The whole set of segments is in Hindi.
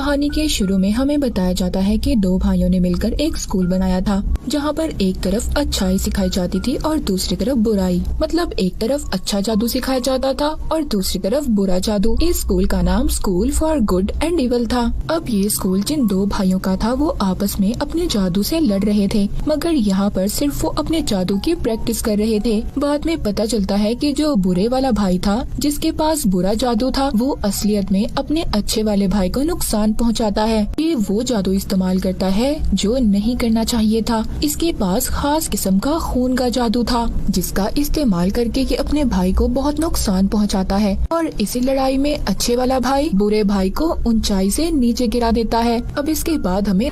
कहानी के शुरू में हमें बताया जाता है कि दो भाइयों ने मिलकर एक स्कूल बनाया था, जहाँ पर एक तरफ अच्छाई सिखाई जाती थी और दूसरी तरफ बुराई। मतलब एक तरफ अच्छा जादू सिखाया जाता था और दूसरी तरफ बुरा जादू। इस स्कूल का नाम school for good and evil था। अब ये स्कूल जिन दो भाइयों का था वो आपस में अपने जादू से लड़ रहे थे, मगर यहाँ पर सिर्फ वो अपने जादू की प्रैक्टिस कर रहे थे। बाद में पता चलता है कि जो बुरे वाला भाई था, जिसके पास बुरा जादू था, वो असलियत में अपने अच्छे वाले भाई को नुकसान पहुंचाता है। ये वो जादू इस्तेमाल करता है जो नहीं करना चाहिए था। इसके पास खास किस्म का खून का जादू था, जिसका इस्तेमाल करके ये अपने भाई को बहुत नुकसान पहुंचाता है। और इसी लड़ाई में अच्छे वाला भाई बुरे भाई को ऊंचाई से नीचे गिरा देता है। अब इसके बाद हमें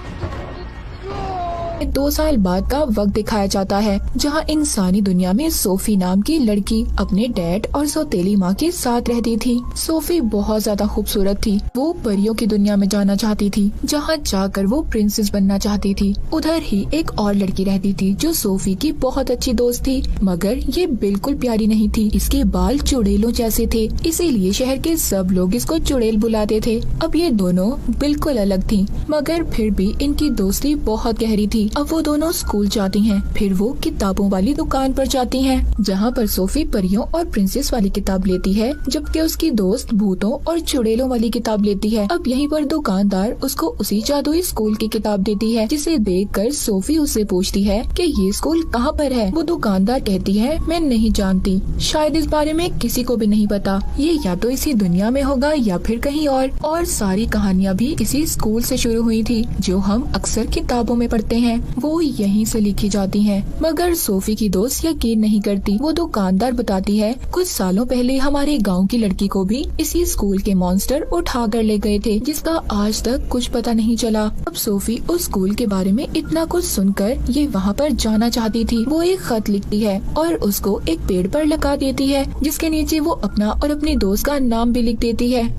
2 साल बाद का वक्त दिखाया जाता है, जहां इंसानी दुनिया में सोफी नाम की लड़की अपने डैड और सौतेली माँ के साथ रहती थी। सोफी बहुत ज्यादा खूबसूरत थी। वो परियों की दुनिया में जाना चाहती थी, जहां जाकर वो प्रिंसेस बनना चाहती थी। उधर ही एक और लड़की रहती थी जो सोफी की बहुत अच्छी दोस्त थी, मगर ये बिल्कुल प्यारी नहीं थी। इसके बाल चुड़ैलों जैसे थे, इसीलिए शहर के सब लोग इसको चुड़ैल बुलाते थे। अब ये दोनों बिल्कुल अलग थी, मगर फिर भी इनकी दोस्ती बहुत गहरी थी। अब वो दोनों स्कूल जाती हैं, फिर वो किताबों वाली दुकान पर जाती हैं, जहाँ पर सोफी परियों और प्रिंसेस वाली किताब लेती है, जबकि उसकी दोस्त भूतों और चुड़ैलों वाली किताब लेती है। अब यहीं पर दुकानदार उसको उसी जादुई स्कूल की किताब देती है, जिसे देखकर सोफी उससे पूछती है कि ये स्कूल कहाँ पर है। वो दुकानदार कहती है, मैं नहीं जानती, शायद इस बारे में किसी को भी नहीं पता। ये या तो इसी दुनिया में होगा या फिर कहीं और सारी कहानियाँ भी इसी स्कूल से शुरू हुई थी, जो हम अक्सर किताबों में पढ़ते हैं, वो यहीं से लिखी जाती हैं। मगर सोफी की दोस्त यकीन नहीं करती। वो दुकानदार बताती है, कुछ सालों पहले हमारे गांव की लड़की को भी इसी स्कूल के मॉन्स्टर उठा कर ले गए थे, जिसका आज तक कुछ पता नहीं चला। अब सोफी उस स्कूल के बारे में इतना कुछ सुनकर ये वहाँ पर जाना चाहती थी। वो एक खत लिखती है और उसको एक पेड़ पर लगा देती है, जिसके नीचे वो अपना और अपनी दोस्त का नाम भी लिख देती है।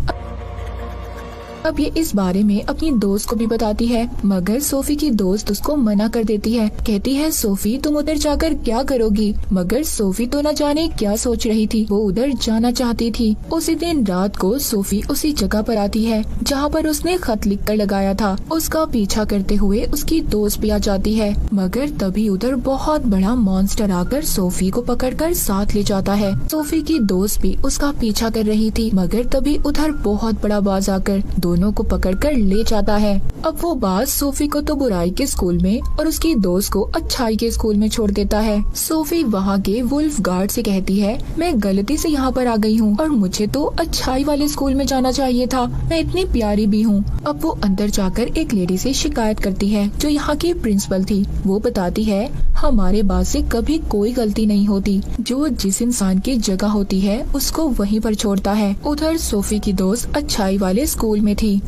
अब ये इस बारे में अपनी दोस्त को भी बताती है, मगर सोफी की दोस्त उसको मना कर देती है। कहती है, सोफी तुम उधर जाकर क्या करोगी? मगर सोफी तो न जाने क्या सोच रही थी, वो उधर जाना चाहती थी। उसी दिन रात को सोफी उसी जगह पर आती है जहाँ पर उसने खत लिख कर लगाया था। उसका पीछा करते हुए उसकी दोस्त भी आ जाती है, मगर तभी उधर बहुत बड़ा मॉन्स्टर आकर सोफी को पकड़कर साथ ले जाता है। सोफी की दोस्त भी उसका पीछा कर रही थी, मगर तभी उधर बहुत बड़ा बाज आकर दोनों को पकड़कर ले जाता है। अब वो बाज सोफी को तो बुराई के स्कूल में और उसकी दोस्त को अच्छाई के स्कूल में छोड़ देता है। सोफी वहाँ के वुल्फ गार्ड से कहती है, मैं गलती से यहाँ पर आ गई हूँ और मुझे तो अच्छाई वाले स्कूल में जाना चाहिए था, मैं इतनी प्यारी भी हूँ। अब वो अंदर जाकर एक लेडी से शिकायत करती है जो यहाँ की प्रिंसिपल थी। वो बताती है, हमारे बाज से कभी कोई गलती नहीं होती, जो जिस इंसान की जगह होती है उसको वहीं पर छोड़ता है। उधर सोफी की दोस्त अच्छाई वाले स्कूल में थी,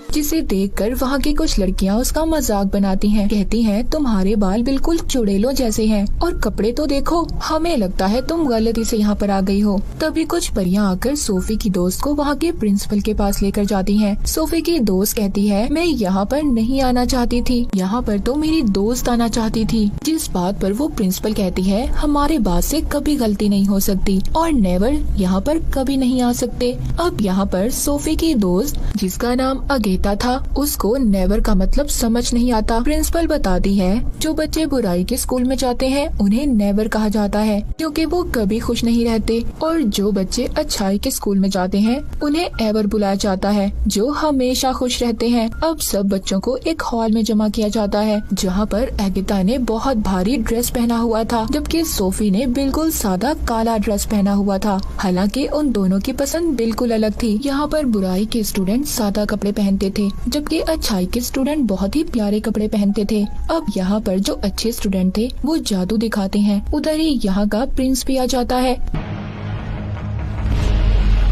जिसे देखकर वहाँ की कुछ लड़कियाँ उसका मजाक बनाती हैं। कहती हैं, तुम्हारे बाल बिल्कुल चुड़ैलों जैसे हैं और कपड़े तो देखो, हमें लगता है तुम गलती से यहाँ पर आ गई हो। तभी कुछ परियां आकर सोफी की दोस्त को वहाँ के प्रिंसिपल के पास लेकर जाती हैं। सोफी की दोस्त कहती है, मैं यहाँ पर नहीं आना चाहती थी, यहाँ पर तो मेरी दोस्त आना चाहती थी। जिस बात पर वो प्रिंसिपल कहती है, हमारे बात से कभी गलती नहीं हो सकती और नेवर यहाँ पर कभी नहीं आ सकते। अब यहाँ पर सोफी की दोस्त, जिसका नाम अगेता था, उसको नेवर का मतलब समझ नहीं आता। प्रिंसिपल बताती है, जो बच्चे बुराई के स्कूल में जाते हैं उन्हें नेवर कहा जाता है, क्योंकि वो कभी खुश नहीं रहते, और जो बच्चे अच्छाई के स्कूल में जाते हैं उन्हें एवर बुलाया जाता है, जो हमेशा खुश रहते हैं। अब सब बच्चों को एक हॉल में जमा किया जाता है, जहाँ पर अगेता ने बहुत भारी ड्रेस पहना हुआ था, जबकि सोफी ने बिल्कुल सादा काला ड्रेस पहना हुआ था। हालांकि उन दोनों की पसंद बिल्कुल अलग थी। यहाँ पर बुराई के स्टूडेंट सादा कपड़े पहनते थे, जबकि अच्छाई के स्टूडेंट बहुत ही प्यारे कपड़े पहनते थे। अब यहाँ पर जो अच्छे स्टूडेंट थे वो जादू दिखाते हैं। उधर ही यहाँ का प्रिंस भी आ जाता है,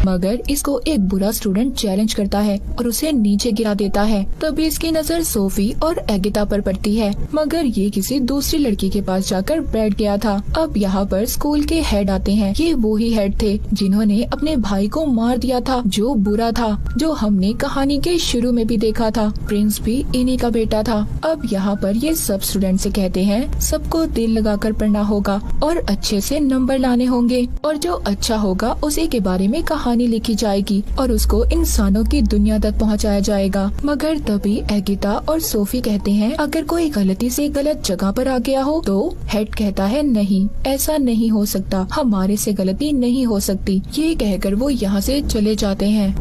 मगर इसको एक बुरा स्टूडेंट चैलेंज करता है और उसे नीचे गिरा देता है। तभी इसकी नजर सोफी और अगेता पर पड़ती है, मगर ये किसी दूसरी लड़की के पास जाकर बैठ गया था। अब यहाँ पर स्कूल के हेड आते हैं। ये वो ही हेड थे जिन्होंने अपने भाई को मार दिया था, जो बुरा था, जो हमने कहानी के शुरू में भी देखा था। प्रिंस भी इन्हीं का बेटा था। अब यहाँ पर ये सब स्टूडेंट से कहते हैं, सबको दिल लगाकर पढ़ना होगा और अच्छे से नंबर लाने होंगे, और जो अच्छा होगा उसी के बारे में कहानी कहानी लिखी जाएगी और उसको इंसानों की दुनिया तक पहुंचाया जाएगा। मगर तभी अगिता और सोफी कहते हैं अगर कोई गलती से गलत जगह पर आ गया हो तो हेड कहता है नहीं, ऐसा नहीं हो सकता, हमारे से गलती नहीं हो सकती। ये कहकर वो यहाँ से चले जाते हैं।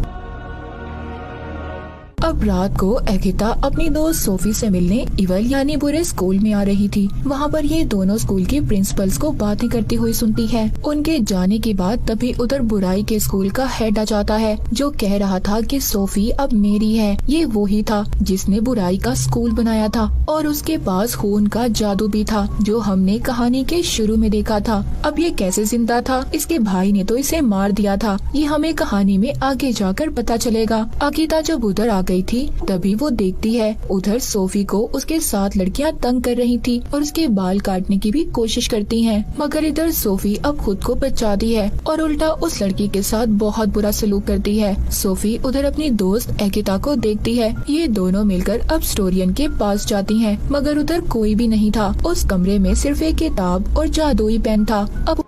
अब रात को अगिता अपनी दोस्त सोफी से मिलने इवल यानी बुरे स्कूल में आ रही थी। वहाँ पर ये दोनों स्कूल के प्रिंसिपल्स को बातें करती हुई सुनती है। उनके जाने के बाद तभी उधर बुराई के स्कूल का हेड आ जाता है जो कह रहा था कि सोफी अब मेरी है। ये वो ही था जिसने बुराई का स्कूल बनाया था और उसके पास खून का जादू भी था जो हमने कहानी के शुरू में देखा था। अब ये कैसे जिंदा था? इसके भाई ने तो इसे मार दिया था। ये हमें कहानी में आगे जाकर पता चलेगा। अगिता जब उधर आ गई थी तभी वो देखती है उधर सोफी को उसके साथ लड़कियां तंग कर रही थी और उसके बाल काटने की भी कोशिश करती हैं। मगर इधर सोफी अब खुद को बचाती है और उल्टा उस लड़की के साथ बहुत बुरा सलूक करती है। सोफी उधर अपनी दोस्त अगिता को देखती है। ये दोनों मिलकर अब स्टोरियन के पास जाती हैं, मगर उधर कोई भी नहीं था। उस कमरे में सिर्फ एक किताब और जादुई पेन था। अब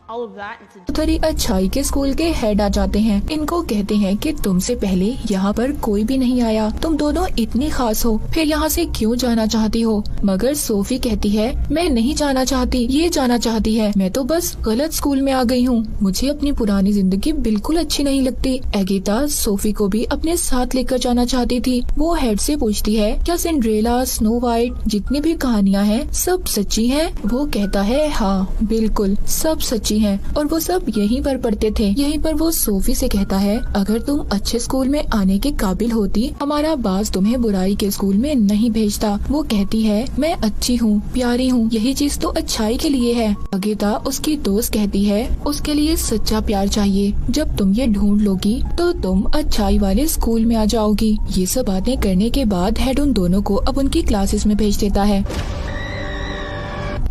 उधर ही अच्छाई के स्कूल के हेड आ जाते हैं। इनको कहते हैं कि तुमसे पहले यहाँ पर कोई भी नहीं आया, तुम दोनों इतनी खास हो, फिर यहाँ से क्यों जाना चाहती हो? मगर सोफी कहती है मैं नहीं जाना चाहती, ये जाना चाहती है। मैं तो बस गलत स्कूल में आ गई हूँ, मुझे अपनी पुरानी जिंदगी बिल्कुल अच्छी नहीं लगती। अगिता सोफी को भी अपने साथ लेकर जाना चाहती थी। वो हेड से पूछती है क्या सिंड्रेला, स्नो वाइट जितनी भी कहानियाँ हैं सब सच्ची हैं? वो कहता है हाँ बिल्कुल सब सच्ची हैं और वो सब यहीं पर पढ़ते थे। यहीं पर वो सोफी से कहता है अगर तुम अच्छे स्कूल में आने के काबिल होती हमारा बास तुम्हें बुराई के स्कूल में नहीं भेजता। वो कहती है मैं अच्छी हूँ, प्यारी हूँ, यही चीज तो अच्छाई के लिए है। अगिता उसकी दोस्त कहती है उसके लिए सच्चा प्यार चाहिए, जब तुम ये ढूंढ लोगी तो तुम अच्छाई वाले स्कूल में आ जाओगी। ये सब बातें करने के बाद हेड उन दोनों को अब उनकी क्लासेस में भेज देता है।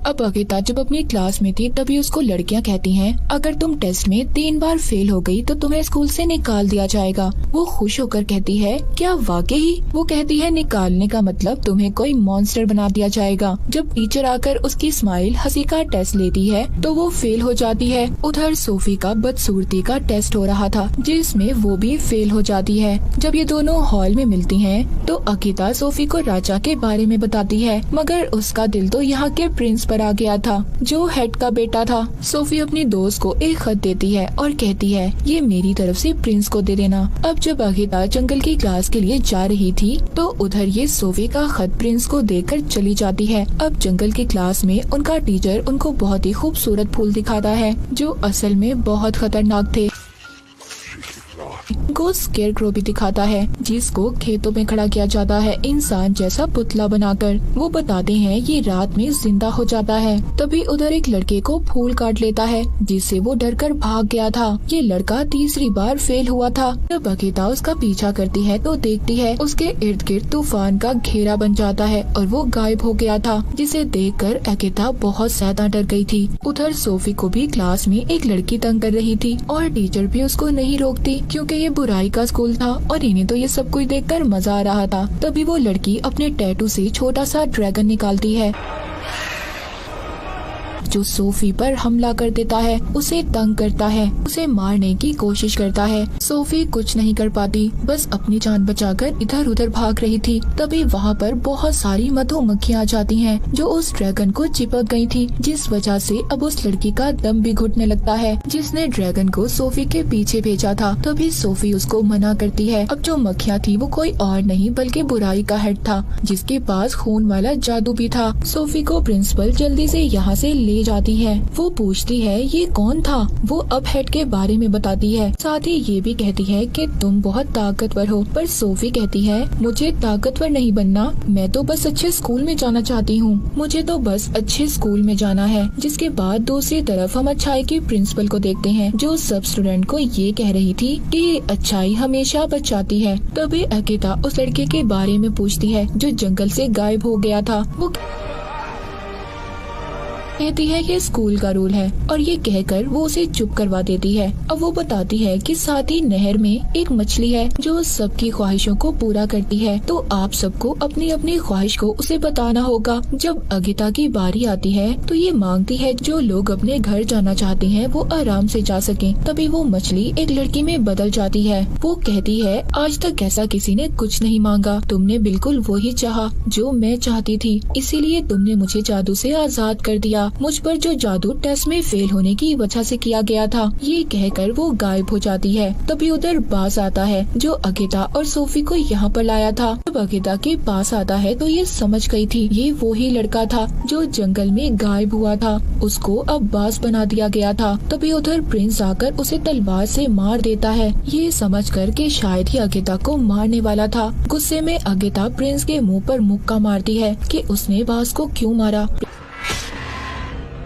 अब अगिता जब अपनी क्लास में थी तभी उसको लड़कियां कहती हैं अगर तुम टेस्ट में 3 बार फेल हो गई तो तुम्हें स्कूल से निकाल दिया जाएगा। वो खुश होकर कहती है क्या वाकई? वो कहती है निकालने का मतलब तुम्हें कोई मॉन्स्टर बना दिया जाएगा। जब टीचर आकर उसकी स्माइल हंसी का टेस्ट लेती है तो वो फेल हो जाती है। उधर सोफी का बदसूरती का टेस्ट हो रहा था जिसमें वो भी फेल हो जाती है। जब ये दोनों हॉल में मिलती हैं तो अगिता सोफी को राजा के बारे में बताती है, मगर उसका दिल तो यहाँ के प्रिंस आ गया था जो हेड का बेटा था। सोफी अपनी दोस्त को एक खत देती है और कहती है ये मेरी तरफ से प्रिंस को दे देना। अब जब अगिता जंगल की क्लास के लिए जा रही थी तो उधर ये सोफी का खत प्रिंस को देकर चली जाती है। अब जंगल की क्लास में उनका टीचर उनको बहुत ही खूबसूरत फूल दिखाता है जो असल में बहुत खतरनाक थे। को स्केरक्रो भी दिखाता है जिसको खेतों में खड़ा किया जाता है इंसान जैसा पुतला बनाकर। वो बताते हैं ये रात में जिंदा हो जाता है। तभी उधर एक लड़के को फूल काट लेता है जिससे वो डरकर भाग गया था। ये लड़का तीसरी बार फेल हुआ था। जब अगिता उसका पीछा करती है तो देखती है उसके इर्द गिर्द तूफान का घेरा बन जाता है और वो गायब हो गया था, जिसे देखकर अगिता बहुत ज्यादा डर गई थी। उधर सोफी को भी क्लास में एक लड़की तंग कर रही थी और टीचर भी उसको नहीं रोकती क्योंकि ये बुराई का स्कूल था और इन्हें तो ये सब कुछ देखकर मजा आ रहा था। तभी वो लड़की अपने टैटू से छोटा सा ड्रैगन निकालती है जो सोफी पर हमला कर देता है, उसे तंग करता है, उसे मारने की कोशिश करता है। सोफी कुछ नहीं कर पाती, बस अपनी जान बचाकर इधर उधर भाग रही थी। तभी वहाँ पर बहुत सारी मधुमक्खियाँ आ जाती हैं जो उस ड्रैगन को चिपक गई थी, जिस वजह से अब उस लड़की का दम भी घुटने लगता है जिसने ड्रैगन को सोफी के पीछे भेजा था। तभी सोफी उसको मना करती है। अब जो मक्खियाँ थी वो कोई और नहीं बल्कि बुराई का हेड था जिसके पास खून वाला जादू भी था। सोफी को प्रिंसिपल जल्दी से यहाँ से ले जाती है। वो पूछती है ये कौन था? वो अब हेड के बारे में बताती है, साथ ही ये भी कहती है कि तुम बहुत ताकतवर हो। पर सोफी कहती है मुझे ताकतवर नहीं बनना, मैं तो बस अच्छे स्कूल में जाना चाहती हूँ, मुझे तो बस अच्छे स्कूल में जाना है। जिसके बाद दूसरी तरफ हम अच्छाई की प्रिंसिपल को देखते हैं जो सब स्टूडेंट को ये कह रही थी कि अच्छाई हमेशा बचाती है। तभी अगिता उस लड़के के बारे में पूछती है जो जंगल से गायब हो गया था। कहती है ये स्कूल का रूल है और ये कहकर वो उसे चुप करवा देती है। अब वो बताती है कि साथ ही नहर में एक मछली है जो सबकी ख्वाहिशों को पूरा करती है, तो आप सबको अपनी अपनी ख्वाहिश को उसे बताना होगा। जब अगिता की बारी आती है तो ये मांगती है जो लोग अपने घर जाना चाहते हैं वो आराम से जा सकें। तभी वो मछली एक लड़की में बदल जाती है। वो कहती है आज तक ऐसा किसी ने कुछ नहीं मांगा, तुमने बिल्कुल वही चाहा जो मैं चाहती थी, इसीलिए तुमने मुझे जादू से आजाद कर दिया। मुझ पर जो जादू टेस्ट में फेल होने की वजह से किया गया था। ये कहकर वो गायब हो जाती है। तभी उधर बास आता है जो अगिता और सोफी को यहाँ पर लाया था। जब अगिता के पास आता है तो ये समझ गई थी ये वो ही लड़का था जो जंगल में गायब हुआ था। उसको अब बास बना दिया गया था। तभी उधर प्रिंस आकर उसे तलवार से मार देता है, ये समझकर कि शायद ही अगिता को मारने वाला था। गुस्से में अगिता प्रिंस के मुंह पर मुक्का मारती है कि उसने बास को क्यों मारा।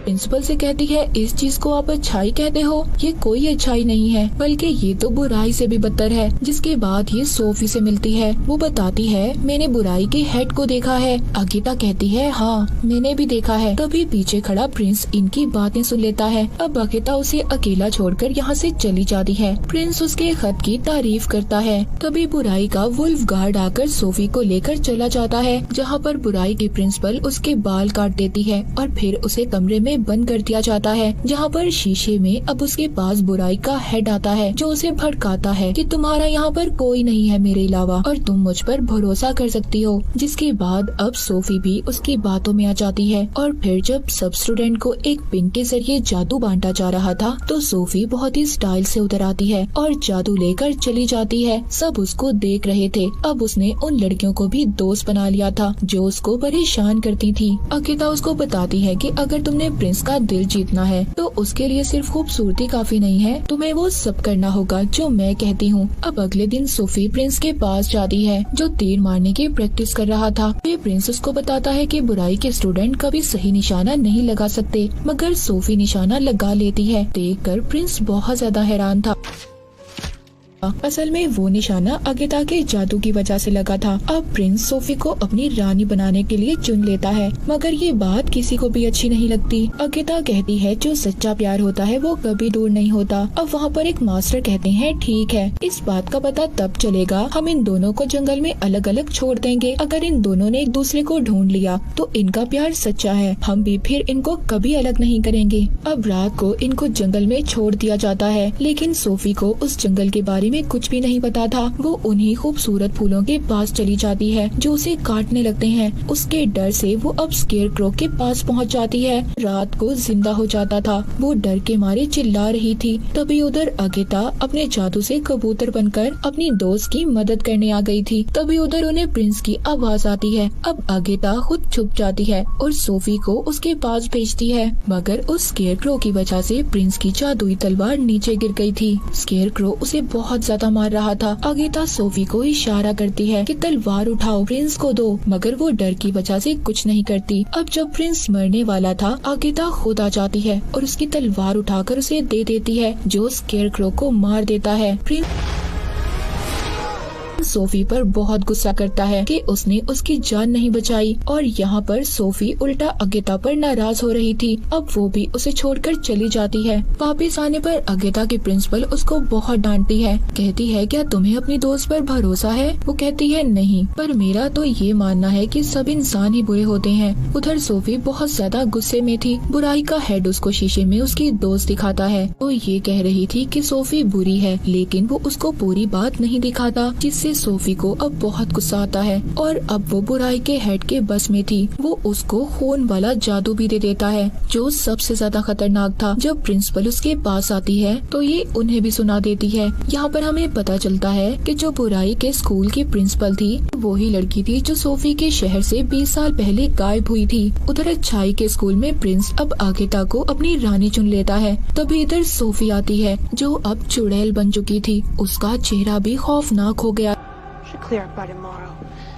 प्रिंसिपल से कहती है इस चीज को आप अच्छाई कहते हो, ये कोई अच्छाई नहीं है बल्कि ये तो बुराई से भी बदतर है। जिसके बाद ये सोफी से मिलती है। वो बताती है मैंने बुराई के हेड को देखा है। अगिता कहती है हाँ मैंने भी देखा है। तभी पीछे खड़ा प्रिंस इनकी बातें सुन लेता है। अब अगिता उसे अकेला छोड़कर यहाँ से चली जाती है। प्रिंस उसके खत की तारीफ करता है। तभी बुराई का वुल्फ गार्ड आकर सोफी को लेकर चला जाता है, जहाँ पर बुराई की प्रिंसिपल उसके बाल काट देती है और फिर उसे कमरे में बंद कर दिया जाता है, जहाँ पर शीशे में अब उसके पास बुराई का हेड आता है जो उसे भड़काता है कि तुम्हारा यहाँ पर कोई नहीं है मेरे अलावा और तुम मुझ पर भरोसा कर सकती हो। जिसके बाद अब सोफी भी उसकी बातों में आ जाती है और फिर जब सब स्टूडेंट को एक पिन के जरिए जादू बांटा जा रहा था तो सोफी बहुत ही स्टाइल से उतर आती है और जादू लेकर चली जाती है। सब उसको देख रहे थे। अब उसने उन लड़कियों को भी दोस्त बना लिया था जो उसको परेशान करती थी। अगिता उसको बताती है कि अगर तुमने प्रिंस का दिल जीतना है तो उसके लिए सिर्फ खूबसूरती काफी नहीं है, तुम्हें वो सब करना होगा जो मैं कहती हूँ। अब अगले दिन सोफी प्रिंस के पास जाती है जो तीर मारने की प्रैक्टिस कर रहा था। फिर प्रिंस उसको बताता है कि बुराई के स्टूडेंट कभी सही निशाना नहीं लगा सकते, मगर सोफी निशाना लगा लेती है। देखकर प्रिंस बहुत ज्यादा हैरान था। असल में वो निशाना अगिता के जादू की वजह से लगा था। अब प्रिंस सोफी को अपनी रानी बनाने के लिए चुन लेता है, मगर ये बात किसी को भी अच्छी नहीं लगती। अगिता कहती है जो सच्चा प्यार होता है वो कभी दूर नहीं होता। अब वहाँ पर एक मास्टर कहते हैं ठीक है, इस बात का पता तब चलेगा हम इन दोनों को जंगल में अलग अलग छोड़ देंगे। अगर इन दोनों ने एक दूसरे को ढूंढ लिया तो इनका प्यार सच्चा है, हम भी फिर इनको कभी अलग नहीं करेंगे। अब रात को इनको जंगल में छोड़ दिया जाता है, लेकिन सोफी को उस जंगल के बारे में कुछ भी नहीं पता था। वो उन्हीं खूबसूरत फूलों के पास चली जाती है जो उसे काटने लगते हैं। उसके डर से वो अब स्केयर क्रो के पास पहुंच जाती है। रात को जिंदा हो जाता था। वो डर के मारे चिल्ला रही थी। तभी उधर अगिता अपने जादू से कबूतर बनकर अपनी दोस्त की मदद करने आ गई थी। तभी उधर उन्हें प्रिंस की आवाज आती है। अब अगिता खुद छुप जाती है और सोफी को उसके पास भेजती है, मगर उस स्केयर क्रो की वजह से प्रिंस की जादुई तलवार नीचे गिर गई थी। स्केयर क्रो उसे बहुत ज्यादा मार रहा था। अगिता सोफी को इशारा करती है कि तलवार उठाओ, प्रिंस को दो, मगर वो डर की वजह से कुछ नहीं करती। अब जब प्रिंस मरने वाला था अगिता खुद आ जाती है और उसकी तलवार उठाकर उसे दे देती है जो स्केयर क्रो को मार देता है। प्रिंस सोफी पर बहुत गुस्सा करता है कि उसने उसकी जान नहीं बचाई और यहाँ पर सोफी उल्टा अगिता पर नाराज हो रही थी। अब वो भी उसे छोड़कर चली जाती है। वापस आने पर अगिता की प्रिंसिपल उसको बहुत डांटती है। कहती है क्या तुम्हें अपनी दोस्त पर भरोसा है? वो कहती है नहीं, पर मेरा तो ये मानना है कि सब इंसान ही बुरे होते हैं। उधर सोफी बहुत ज्यादा गुस्से में थी। बुराई का हेड उसको शीशे में उसकी दोस्त दिखाता है। वो ये कह रही थी कि सोफी बुरी है, लेकिन वो उसको पूरी बात नहीं दिखाता, जिससे सोफी को अब बहुत गुस्सा आता है और अब वो बुराई के हेड के बस में थी। वो उसको खून वाला जादू भी दे देता है जो सबसे ज्यादा खतरनाक था। जब प्रिंसिपल उसके पास आती है तो ये उन्हें भी सुना देती है। यहाँ पर हमें पता चलता है कि जो बुराई के स्कूल की प्रिंसिपल थी वो ही लड़की थी जो सोफी के शहर से 20 साल पहले गायब हुई थी। उधर अच्छाई के स्कूल में प्रिंस अब अगिता को अपनी रानी चुन लेता है। तभी इधर सोफी आती है जो अब चुड़ैल बन चुकी थी। उसका चेहरा भी खौफनाक हो गया। Should clear up by tomorrow.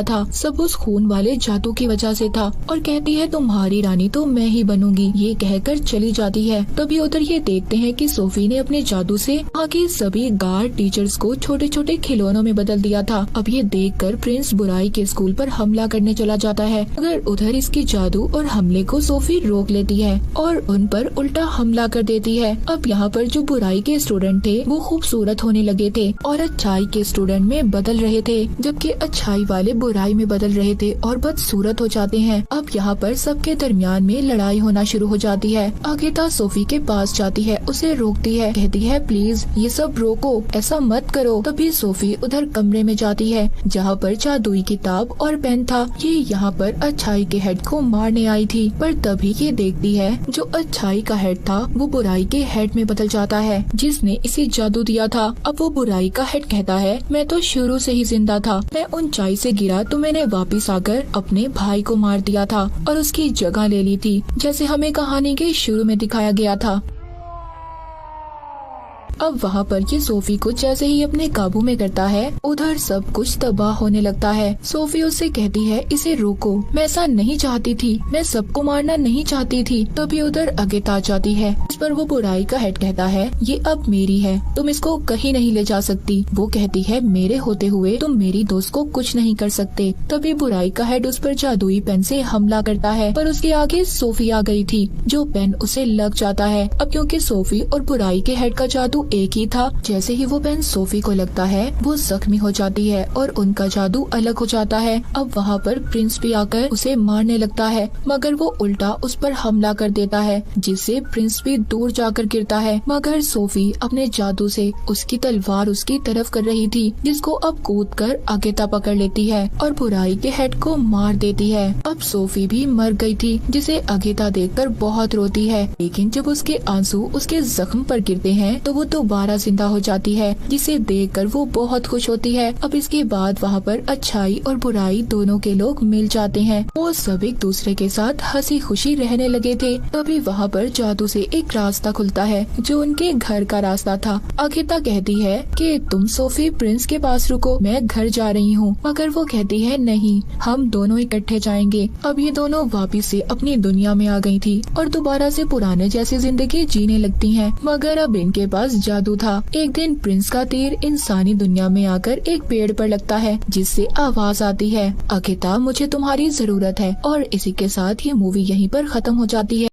था। सब उस खून वाले जादू की वजह से था और कहती है तुम्हारी रानी तो मैं ही बनूंगी। ये कहकर चली जाती है। तभी उधर ये देखते हैं कि सोफी ने अपने जादू से आगे सभी गार्ड टीचर्स को छोटे छोटे खिलौनों में बदल दिया था। अब ये देखकर प्रिंस बुराई के स्कूल पर हमला करने चला जाता है, मगर उधर इसकी जादू और हमले को सोफी रोक लेती है और उन पर उल्टा हमला कर देती है। अब यहाँ पर जो बुराई के स्टूडेंट थे वो खूबसूरत होने लगे थे और अच्छाई के स्टूडेंट में बदल रहे थे, जबकि अच्छाई वाले बुराई में बदल रहे थे और बदसूरत हो जाते हैं। अब यहाँ पर सबके दरमियान में लड़ाई होना शुरू हो जाती है। अगेता सोफी के पास जाती है, उसे रोकती है, कहती है प्लीज ये सब रोको, ऐसा मत करो। तभी सोफी उधर कमरे में जाती है जहाँ पर जादुई किताब और पेन था। ये यहाँ पर अच्छाई के हेड को मारने आई थी, पर तभी ये देखती है जो अच्छाई का हेड था वो बुराई के हेड में बदल जाता है जिसने इसे जादू दिया था। अब वो बुराई का हेड कहता है मैं तो शुरू से ही जिंदा था, मैं ऊंचाई से गिरा तो मैंने वापस आकर अपने भाई को मार दिया था और उसकी जगह ले ली थी, जैसे हमें कहानी के शुरू में दिखाया गया था। अब वहाँ पर ये सोफी को जैसे ही अपने काबू में करता है उधर सब कुछ तबाह होने लगता है। सोफी उससे कहती है इसे रोको, मैं ऐसा नहीं चाहती थी, मैं सबको मारना नहीं चाहती थी। तभी उधर अगेता जाती है, इस पर वो बुराई का हेड कहता है ये अब मेरी है, तुम इसको कहीं नहीं ले जा सकती। वो कहती है मेरे होते हुए तुम मेरी दोस्त को कुछ नहीं कर सकते। तभी बुराई का हेड उस पर जादुई पेन से हमला करता है, पर उसके आगे सोफी आ गई थी जो पेन उसे लग जाता है। अब क्योंकि सोफी और बुराई के हेड का जादू एक ही था, जैसे ही वो पेन सोफी को लगता है वो जख्मी हो जाती है और उनका जादू अलग हो जाता है। अब वहाँ पर प्रिंस भी आकर उसे मारने लगता है, मगर वो उल्टा उस पर हमला कर देता है जिससे प्रिंस भी दूर जाकर गिरता है। मगर सोफी अपने जादू से उसकी तलवार उसकी तरफ कर रही थी, जिसको अब कूद कर अगेता पकड़ लेती है और बुराई के हेड को मार देती है। अब सोफी भी मर गई थी, जिसे अगेता देखकर बहुत रोती है, लेकिन जब उसके आंसू उसके जख्म पर गिरते हैं तो वो दोबारा जिंदा हो जाती है, जिसे देखकर वो बहुत खुश होती है। अब इसके बाद वहाँ पर अच्छाई और बुराई दोनों के लोग मिल जाते हैं। वो सब एक दूसरे के साथ हंसी खुशी रहने लगे थे। तभी वहाँ पर जादू से एक रास्ता खुलता है जो उनके घर का रास्ता था। अगेता कहती है कि तुम सोफी प्रिंस के पास रुको, मैं घर जा रही हूँ, मगर वो कहती है नहीं, हम दोनों इकट्ठे जाएंगे। अब ये दोनों वापिस से अपनी दुनिया में आ गई थी और दोबारा से पुराने जैसी जिंदगी जीने लगती हैं। मगर अब इनके पास जादू था। एक दिन प्रिंस का तीर इंसानी दुनिया में आकर एक पेड़ पर लगता है, जिससे आवाज आती है अगेता मुझे तुम्हारी जरूरत है। और इसी के साथ ये मूवी यहीं पर खत्म हो जाती है।